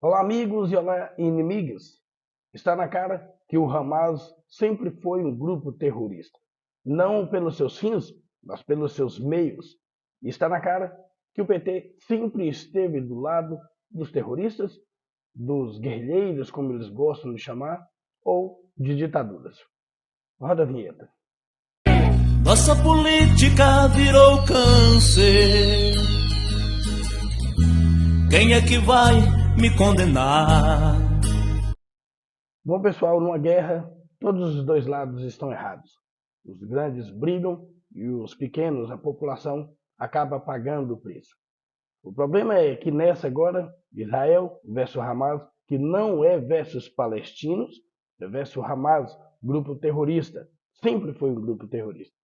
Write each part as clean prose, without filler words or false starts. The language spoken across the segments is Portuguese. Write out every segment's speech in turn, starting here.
Olá, amigos e olá, inimigos. Está na cara que o Hamas sempre foi um grupo terrorista. Não pelos seus fins, mas pelos seus meios. E está na cara que o PT sempre esteve do lado dos terroristas, dos guerrilheiros, como eles gostam de chamar, ou de ditaduras. Roda a vinheta. Nossa política virou câncer. Quem é que vai me condenar? Bom, pessoal, numa guerra, todos os dois lados estão errados. Os grandes brigam e os pequenos, a população, acaba pagando o preço. O problema é que nessa agora, Israel versus Hamas, que não é versus palestinos, é versus Hamas, grupo terrorista. Sempre foi um grupo terrorista.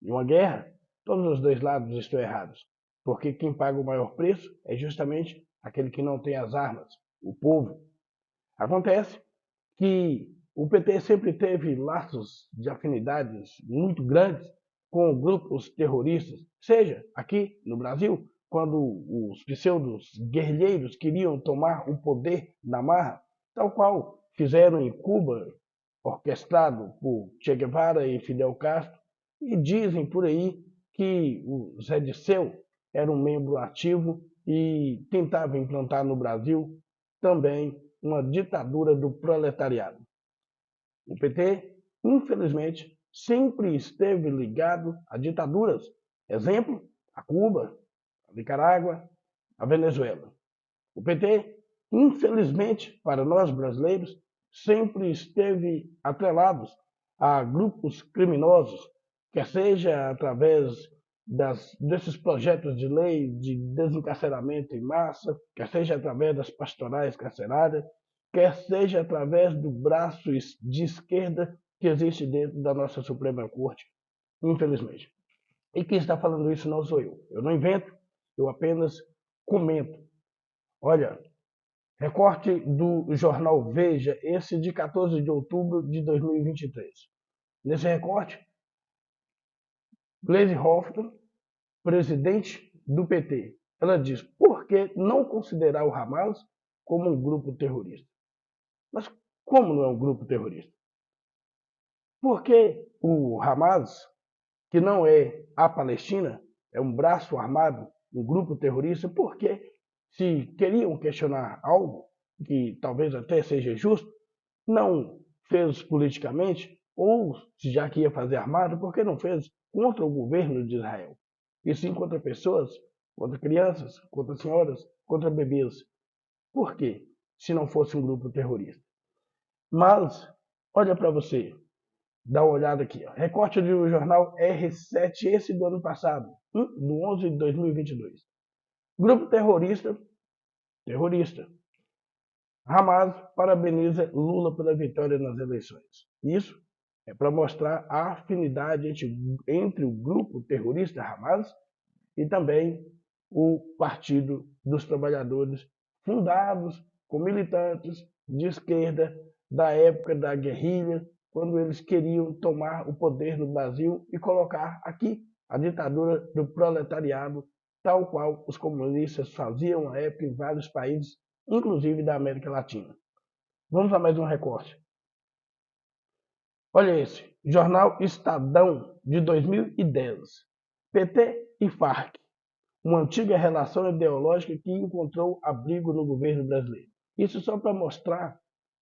Em uma guerra, todos os dois lados estão errados, porque quem paga o maior preço é justamente aquele que não tem as armas, o povo. Acontece que o PT sempre teve laços de afinidades muito grandes com grupos terroristas, seja aqui no Brasil, quando os pseudos guerrilheiros queriam tomar o poder na marra, tal qual fizeram em Cuba, orquestrado por Che Guevara e Fidel Castro, e dizem por aí que o Zé Disseu era um membro ativo e tentava implantar no Brasil também uma ditadura do proletariado. O PT, infelizmente, sempre esteve ligado a ditaduras. Exemplo, a Cuba, a Nicarágua, a Venezuela. O PT, infelizmente, para nós brasileiros, sempre esteve atrelado a grupos criminosos, quer seja através desses projetos de lei de desencarceramento em massa, quer seja através das pastorais carcerárias, quer seja através do braço de esquerda que existe dentro da nossa Suprema Corte, infelizmente. E quem está falando isso não sou eu. Eu não invento, eu apenas comento. Olha, recorte do jornal Veja, esse de 14 de outubro de 2023. Nesse recorte, Gleisi Hoffmann, presidente do PT, ela diz: por que não considerar o Hamas como um grupo terrorista? Mas como não é um grupo terrorista? Porque o Hamas, que não é a Palestina, é um braço armado, um grupo terrorista, porque se queriam questionar algo que talvez até seja justo, não fez politicamente, ou se já que ia fazer armado, por que não fez contra o governo de Israel? E sim contra pessoas, contra crianças, contra senhoras, contra bebês. Por quê? Se não fosse um grupo terrorista. Mas, olha para você, dá uma olhada aqui. Ó. Recorte do jornal R7, esse do ano passado, do 11 de 2022. Grupo terrorista, Hamas parabeniza Lula pela vitória nas eleições. Isso é para mostrar a afinidade entre o grupo terrorista Hamas e também o Partido dos Trabalhadores, fundados com militantes de esquerda da época da guerrilha, quando eles queriam tomar o poder no Brasil e colocar aqui a ditadura do proletariado, tal qual os comunistas faziam na época em vários países, inclusive da América Latina. Vamos a mais um recorte. Olha esse, Jornal Estadão de 2010. PT e Farc, uma antiga relação ideológica que encontrou abrigo no governo brasileiro. Isso só para mostrar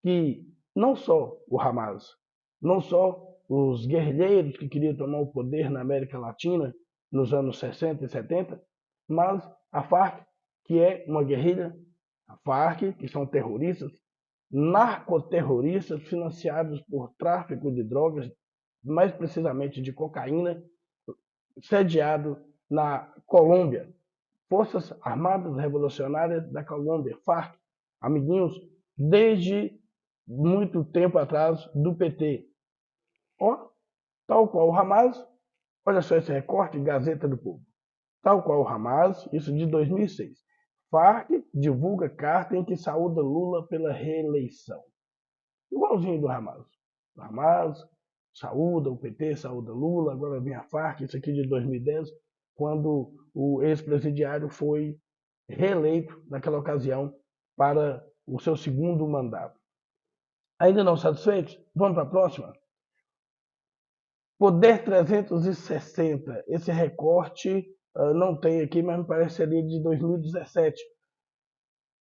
que não só o Hamas, não só os guerrilheiros que queriam tomar o poder na América Latina nos anos 60 e 70, mas a Farc, que é uma guerrilha, a Farc, que são terroristas, narcoterroristas financiados por tráfico de drogas, mais precisamente de cocaína, sediado na Colômbia. Forças Armadas Revolucionárias da Colômbia, Farc, amiguinhos, desde muito tempo atrás do PT. Ó, tal qual o Hamas, olha só esse recorte, Gazeta do Povo. Tal qual o Hamas, isso de 2006. Farc divulga carta em que saúda Lula pela reeleição. Igualzinho do Hamas. O Hamas saúda, o PT saúda Lula, agora vem a Farc, isso aqui de 2010, quando o ex-presidiário foi reeleito naquela ocasião para o seu segundo mandato. Ainda não satisfeitos? Vamos para a próxima. Poder 360. Esse recorte não tem aqui, mas me parece ali de 2017.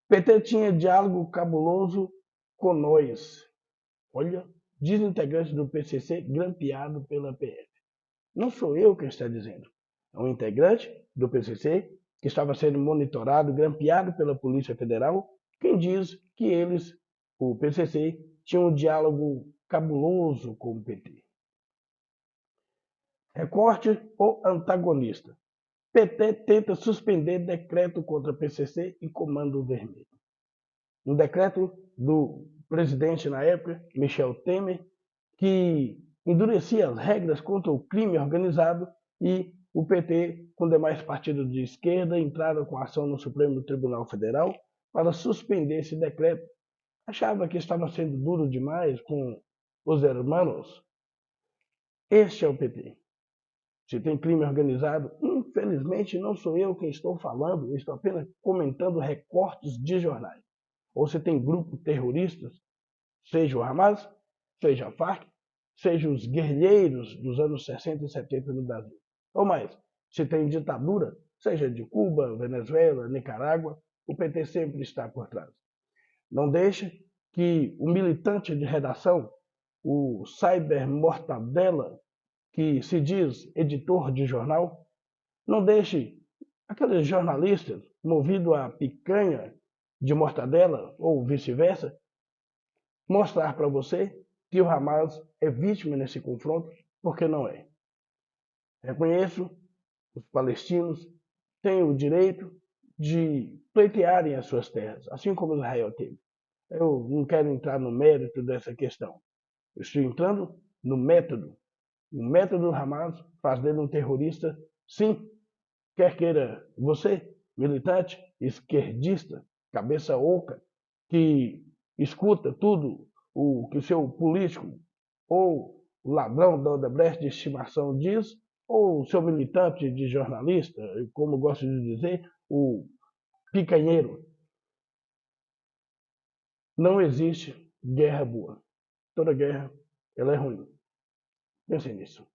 PT tinha diálogo cabuloso com nós. Olha, desintegrante do PCC grampeado pela PF. Não sou eu quem está dizendo. É um integrante do PCC que estava sendo monitorado, grampeado pela Polícia Federal, quem diz que eles, o PCC, tinham um diálogo cabuloso com o PT. Recorte ou antagonista. PT tenta suspender decreto contra PCC e Comando Vermelho. Um decreto do presidente na época, Michel Temer, que endurecia as regras contra o crime organizado, e o PT, com demais partidos de esquerda, entraram com ação no Supremo Tribunal Federal para suspender esse decreto. Achava que estava sendo duro demais com os hermanos. Este é o PT. Se tem crime organizado, infelizmente não sou eu quem estou falando, eu estou apenas comentando recortes de jornais. Ou se tem grupos terroristas, seja o Hamas, seja a Farc, seja os guerrilheiros dos anos 60 e 70 no Brasil. Ou mais, se tem ditadura, seja de Cuba, Venezuela, Nicarágua, o PT sempre está por trás. Não deixe que o militante de redação, o cyber mortadela, que se diz editor de jornal, não deixe aqueles jornalistas movidos a picanha de mortadela ou vice-versa mostrar para você que o Hamas é vítima nesse confronto, porque não é. Reconheço, os palestinos têm o direito de pleitearem as suas terras, assim como Israel teve. Eu não quero entrar no mérito dessa questão. Eu estou entrando no método. O método do Hamas faz dele um terrorista, sim, quer queira você, militante, esquerdista, cabeça oca, que escuta tudo o que o seu político ou o ladrão da Odebrecht de estimação diz, ou o seu militante de jornalista, como gosto de dizer, o picanheiro. Não existe guerra boa. Toda guerra ela é ruim. Pense nisso.